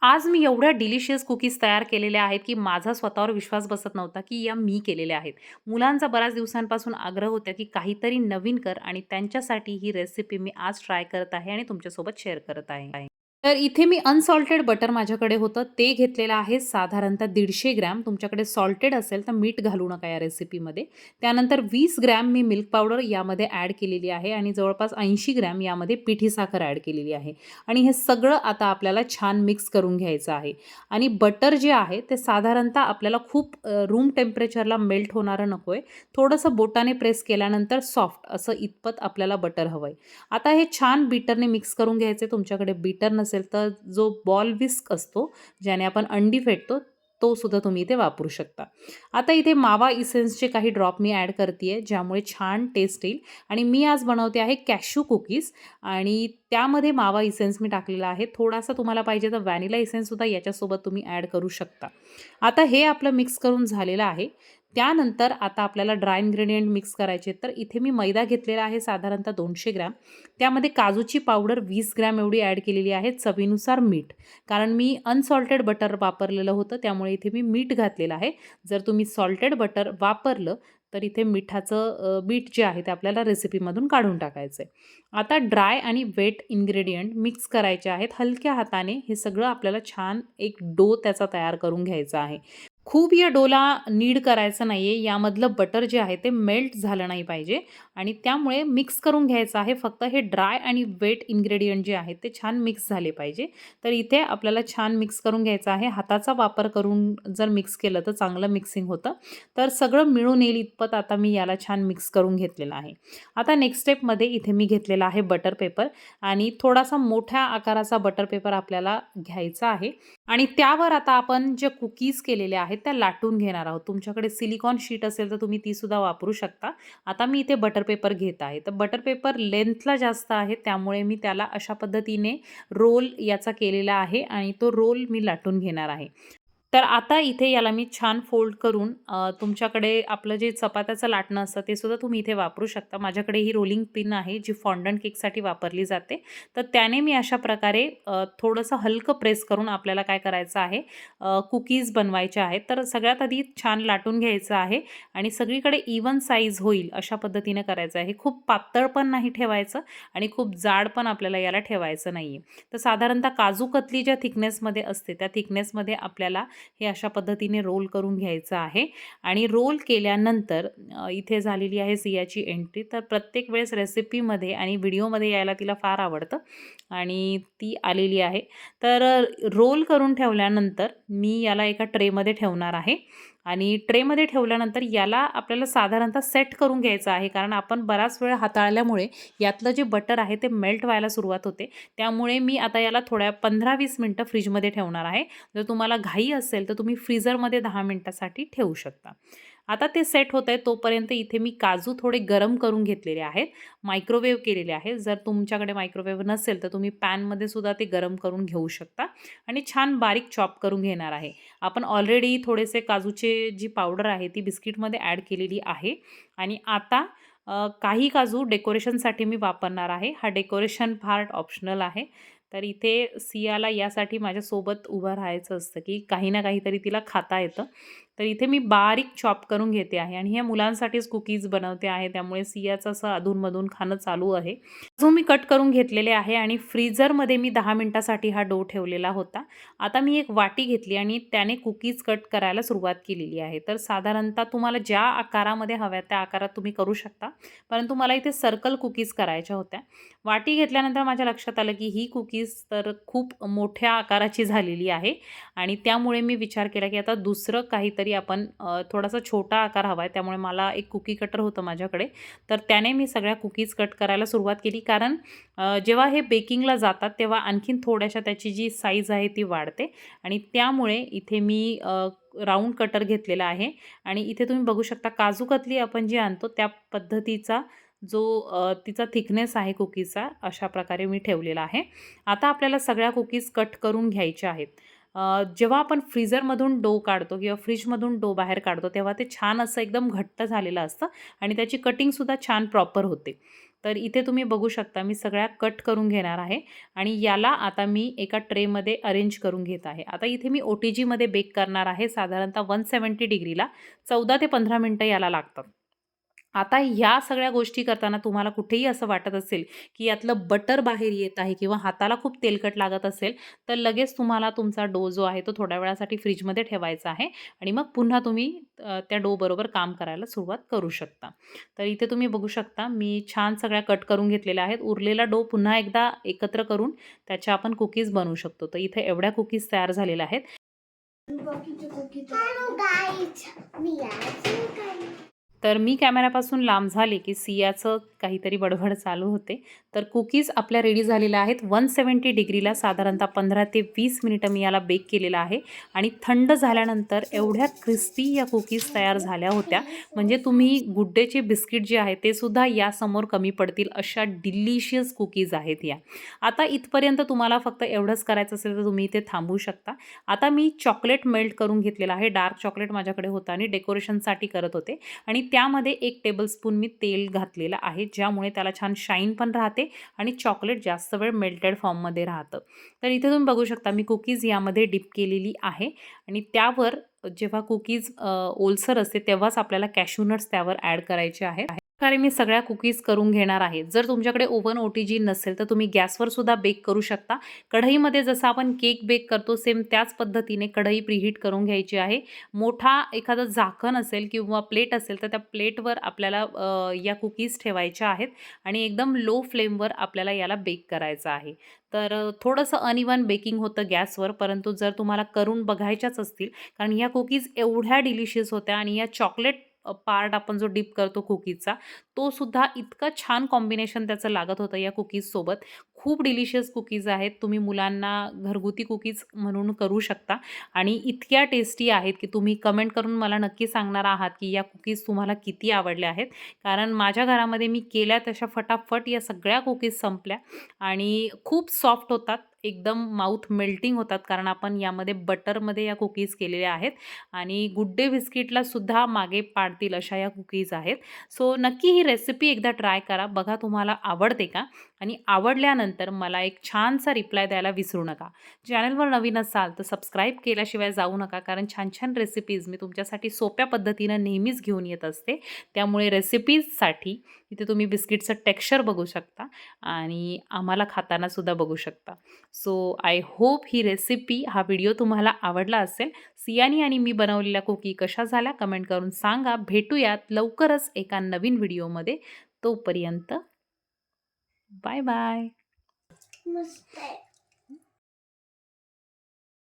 आज मी एवढ्या delicious cookies तयार केलेल्या आहेत, की माझा स्वतःवर विश्वास बसत नव्हता, की या मी केलेल्या आहेत. मुलांचा बऱ्याच दिवसांपासून आग्रह होता, की काहीतरी नवीन कर आणि त्यांच्यासाठी ही रेसिपी मी आज ट्राय करत आहे आणि तुमच्यासोबत शेअर करत आहे. तर इथे मी अनसॉल्टेड बटर माझ्याकडे होतं ते घेतलेलं आहे साधारणतः 150 ग्रॅम. तुमच्याकडे सॉल्टेड असेल तर मीठ घालू नका या रेसिपीमध्ये. त्यानंतर 20 ग्रॅम मी मिल्क पावडर यामध्ये ॲड केलेली आहे आणि जवळपास 80 ग्रॅम यामध्ये पिठी साखर ॲड केलेली आहे. आणि हे सगळं आता आपल्याला छान मिक्स करून घ्यायचं आहे. आणि बटर जे आहे ते साधारणतः आपल्याला खूप रूम टेम्परेचरला मेल्ट होणारं नको आहे. थोडंसं बोटाने प्रेस केल्यानंतर सॉफ्ट असं इतपत आपल्याला बटर हवं आहे. आता हे छान बीटरने मिक्स करून घ्यायचे. तुमच्याकडे बीटर नसेल तर जो बॉल विस्क असतो, ज्याने आपण अंडी फेटतो, तो सुद्धा तुम्ही इथे वापरू शकता. आता इथे मावा इसेन्सचे काही ड्रॉप मी ॲड करतीये, ज्यामुळे छान टेस्ट येईल आणि मी आज बनवते आहे कॅश्यू कुकीज आणि त्यामध्ये मावा इसेन्स मी टाकलेला आहे. थोडासा तुम्हाला पाहिजे तर व्हॅनिला इसेन्ससुद्धा याच्यासोबत तुम्ही ॲड करू शकता. आता हे आपलं मिक्स करून झालेलं आहे. त्यानंतर आता आपल्याला ड्राय इन्ग्रेडियंट मिक्स करायचे. तर इथे मी मैदा घेतलेला आहे साधारणतः 200 ग्रॅम. त्यामध्ये काजूची पावडर 20 ग्रॅम एवढी ॲड केलेली आहे. चवीनुसार मीठ. कारण मी अनसॉल्टेड बटर वापरलेलं होतं, त्यामुळे इथे मी मीठ घातलेलं आहे. जर तुम्ही सॉल्टेड बटर वापरलं तर इथे मिठाचं बीट जे आहे ते आपल्याला रेसिपीमधून काढून टाकायचं आहे. आता ड्राय आणि वेट इन्ग्रेडियंट मिक्स करायचे आहेत. हलक्या हाताने हे सगळं आपल्याला छान एक डो त्याचा तयार करून घ्यायचा आहे. खूप या डोला नीड करायचं नाहीये. यामधलं बटर जे आहे ते मेल्ट झालं नाही पाहिजे आणि त्यामुळे मिक्स करून घ्यायचं आहे. फक्त हे ड्राय आणि वेट इन्ग्रेडियंट जे आहेत ते छान मिक्स झाले पाहिजे. तर इथे आपल्याला छान मिक्स करून घ्यायचं आहे. हाताचा वापर करून जर मिक्स केलं तर चांगलं मिक्सिंग होतं. तर सगळं मिळून येईल इतपत आता मी याला छान मिक्स करून घेतलेलं आहे. आता नेक्स्ट स्टेपमध्ये इथे मी घेतलेला आहे बटर पेपर आणि थोडासा मोठ्या आकाराचा बटर पेपर आपल्याला घ्यायचा आहे आणि त्यावर आता आपण जे कुकीज केलेल्या आहेत त्या लाटून घेणार आहोत. तुमच्याकडे सिलिकॉन शीट असेल तर तुम्ही ती सुद्धा वापरू शकता. आता मी इथे बटर पेपर घेत आहे. तर बटर पेपर लेंथला जास्त आहे, त्यामुळे मी त्याला अशा पद्धतीने रोल याचा केलेला आहे आणि तो रोल मी लाटून घेणार आहे. तर आता इथे याला मी छान फोल्ड करून तुमच्याकडे आपलं जे चपात्याचं लाटणं असतं ते सुद्धा तुम्ही इथे वापरू शकता. माझ्याकडे ही रोलिंग पिन आहे जी फॉन्डंट केकसाठी वापरली जाते. तर त्याने मी अशा प्रकारे थोडंसं हलकं प्रेस करून आपल्याला काय करायचं आहे, कुकीज बनवायच्या आहेत. तर सगळ्यात आधी छान लाटून घ्यायचं आहे आणि सगळीकडे इवन साईज होईल अशा पद्धतीने करायचं आहे. खूप पातळ पण नाही ठेवायचं आणि खूप जाड पण आपल्याला याला ठेवायचं नाही आहे. तर साधारणतः काजू कतली ज्या थिकनेसमध्ये असते त्या थिकनेसमध्ये आपल्याला हे अशा पद्धतीने रोल करून घ्यायचं आहे आणि रोल केल्यानंतर इथे झालेली आहे सियाची एंट्री. तर प्रत्येक वेळेस रेसिपीमध्ये आणि व्हिडिओमध्ये यायला तिला फार आवडतं आणि ती आलेली आहे. तर रोल करून ठेवल्यानंतर मी याला एका ट्रेमध्ये ठेवणार आहे आणि ट्रेमध्ये ठेवल्यानंतर याला आपल्याला साधारणतः सेट करून घ्यायचं आहे. कारण आपण बराच वेळ हाताळल्यामुळे यातलं जे बटर आहे ते मेल्ट व्हायला सुरुवात होते. त्यामुळे मी आता याला थोड्या 15-20 मिनटं फ्रीजमध्ये ठेवणार आहे. जर तुम्हाला घाई असेल तर तुम्ही फ्रीझरमध्ये 10 मिनिटासाठी ठेवू शकता. आता ते सेट होत आहे तोपर्यंत इथे मी काजू थोडे गरम करून घेतलेले आहेत. मायक्रोवेव्ह केलेले आहे. जर तुमच्याकडे मायक्रोवेव्ह नसेल तर तुम्ही पॅनमध्ये सुद्धा ते गरम करून घेऊ शकता आणि छान बारीक चॉप करून घेणार आहे. आपण ऑलरेडी थोडेसे काजूचे जी पावडर आहे ती बिस्किटमध्ये ॲड केलेली आहे आणि आता काही काजू डेकोरेशनसाठी मी वापरणार आहे. हा डेकोरेशन पार्ट ऑप्शनल आहे. तर इथे सियाला यासाठी माझ्यासोबत उभं राहायचं असतं, की काही ना काहीतरी तिला खाता येतं. तर इथे मी बारीक चॉप करून घेते आहे आणि हे मुलांसाठीच कुकीज बनवते आहे, त्यामुळे सियाचं असं अधूनमधून खाणं चालू आहे. जो मी कट करून घेतलेले आहे आणि फ्रीझरमध्ये मी 10 मिनिटासाठी हा डो ठेवलेला होता. आता मी एक वाटी घेतली आणि त्याने कुकीज कट करायला सुरुवात केलेली आहे. तर साधारणतः तुम्हाला ज्या आकारामध्ये हव्या त्या आकारात तुम्ही करू शकता. परंतु मला इथे सर्कल कुकीज करायच्या होत्या. वाटी घेतल्यानंतर माझ्या लक्षात आलं की ही कुकीज तर खूप मोठ्या आकाराची झालेली आहे आणि त्यामुळे मी विचार केला की आता दुसरं काहीतरी आपण थोडासा छोटा आकार हवा आहे. त्यामुळे मला एक कुकी कटर होतं माझ्याकडे. तर त्याने मी सगळ्या कुकीज कट करायला सुरुवात केली. कारण जेव्हा हे बेकिंगला जातात तेव्हा आणखीन थोड्याशा त्याची जी साईज आहे ती वाढते आणि त्यामुळे इथे मी राऊंड कटर घेतलेला आहे आणि इथे तुम्ही बघू शकता काजू कतली आपण जी आणतो त्या पद्धतीचा जो तिचा थिकनेस आहे कुकीजचा अशा प्रकारे मी ठेवलेला आहे. आता आपल्याला सगळ्या कुकीज कट करून घ्यायच्या आहेत. जेव्हा आपण फ्रीझरमधून डो काढतो किंवा फ्रीजमधून डो बाहेर काढतो तेव्हा ते छान असं एकदम घट्ट झालेलं असतं आणि त्याची कटिंगसुद्धा छान प्रॉपर होते. तर इथे तुम्ही बघू शकता मी सगळ्या कट करून घेणार आहे आणि याला आता मी एका ट्रेमध्ये अरेंज करून घेत आहे. आता इथे मी OTGमध्ये बेक करणार आहे साधारणतः 170 डिग्रीला 14 ते 15 मिनिटं याला लागतात. आता ह्या सगळ्या गोष्टी करताना तुम्हाला कुठेही असं वाटत असेल, की यातलं बटर बाहेर येत आहे किंवा हाताला खूप तेलकट लागत असेल, तर लगेच तुम्हाला तुमचा डो जो आहे तो थोड्या वेळासाठी फ्रिजमध्ये ठेवायचा आहे आणि मग पुन्हा तुम्ही त्या डो बरोबर काम करायला सुरुवात करू शकता. तर इथे तुम्ही बघू शकता मी छान सगळ्या कट करून घेतलेल्या आहेत. उरलेला डो पुन्हा एकदा एकत्र करून त्याच्या आपण कुकीज बनवू शकतो. तर इथे एवढ्या कुकीज तयार झालेल्या आहेत. हॅलो गाईज, मी आज तर मी कॅमेऱ्यापासून लांब झाले, की सियाचं काहीतरी बडबड चालू होते. तर कुकीज आपल्या रेडी झालेल्या आहेत. 170 डिग्रीला साधारणतः 15 ते 20 मिनिटं मी याला बेक केलेलं आहे आणि थंड झाल्यानंतर एवढ्या क्रिस्पी या कुकीज तयार झाल्या होत्या. म्हणजे तुम्ही गुड डेचे बिस्किट जे आहे ते सुद्धा यासमोर कमी पडतील अशा डिलिशियस कुकीज आहेत या. आता इथपर्यंत तुम्हाला फक्त एवढंच करायचं असेल तर तुम्ही इथे थांबवू शकता. आता मी चॉकलेट मेल्ट करून घेतलेलं आहे. डार्क चॉकलेट माझ्याकडे होतं आणि डेकोरेशनसाठी करत होते आणि त्यामध्ये 1 टेबलस्पून मी तेल घातलेलं आहे, ज्यामुळे त्याला छान शाईन पण राहते आणि चॉकलेट जास्त वेळ मेल्टेड फॉर्ममध्ये राहतं. तर इथे तुम्ही बघू शकता मी कुकीज यामध्ये डिप केलेली आहे आणि त्यावर जेव्हा कुकीज ओलसर असते तेव्हाच आपल्याला कॅश्यू नट्स त्यावर ॲड करायचे आहेत. प्रकारे मी सगळ्या कुकीज करून घेणार आहे. जर तुमच्याकडे ओव्हन OTG नसेल तर तुम्ही गॅसवर सुद्धा बेक करू शकता. कढईमध्ये जसं आपण केक बेक करतो सेम त्याच पद्धतीने कढई प्रीहीट करून घ्यायची आहे. मोठा एखादं झाकण असेल किंवा प्लेट असेल तर त्या प्लेटवर आपल्याला या कुकीज ठेवायच्या आहेत आणि एकदम लो फ्लेमवर आपल्याला याला बेक करायचं आहे. तर थोडंसं अनइवन बेकिंग होतं गॅसवर, परंतु जर तुम्हाला करून बघायच्याच असतील कारण ह्या कुकीज एवढ्या डिलिशियस होत्या आणि या चॉकलेट पार्ट आपण जो डिप करतो कुकीजचा, तो सुद्धा इतकं छान कॉम्बिनेशन त्याचं लागत होतं या कुकीजसोबत. खूप डिलिशियस कुकीज आहेत. तुम्ही मुलांना घरगुती कुकीज म्हणून करू शकता आणि इतक्या टेस्टी आहेत, की तुम्ही कमेंट करून मला नक्की सांगणार आहात, की या कुकीज तुम्हाला किती आवडल्या आहेत. कारण माझ्या घरामध्ये मी केल्या तशा फटाफट या सगळ्या कुकीज संपल्या आणि खूप सॉफ्ट होतात. एकदम माउथ मेल्टिंग होतात कारण आपण यामध्ये बटरमध्ये या कुकीज केलेल्या आहेत आणि गुड डे बिस्किटला सुद्धा मागे पाडतील अशा या कुकीज आहेत. सो नक्की ही रेसिपी एकदा ट्राय करा. बघा तुम्हाला आवडते का? आणि आवडल्यानंतर मला एक छानसा रिप्लाय द्यायला विसरू नका. चॅनलवर नवीन असाल तर सबस्क्राईब केल्याशिवाय जाऊ नका कारण छान छान रेसिपीज मी तुमच्यासाठी सोप्या पद्धतीनं नेहमीच घेऊन येत असते. त्यामुळे रेसिपीजसाठी इथे तुम्ही बिस्किटचं टेक्स्चर बघू शकता आणि आम्हाला खाताना सुद्धा बघू शकता. So I hope he recipe हा व्हिडिओ तुम्हाला आवडला असेल. सियानी आणि मी बनवलेल्या कुकी कशा झाल्या कमेंट करून सांगा. भेटूयात लवकरच एका नवीन व्हिडिओमध्ये. तोपर्यंत बाय बाय. मस्त आहे.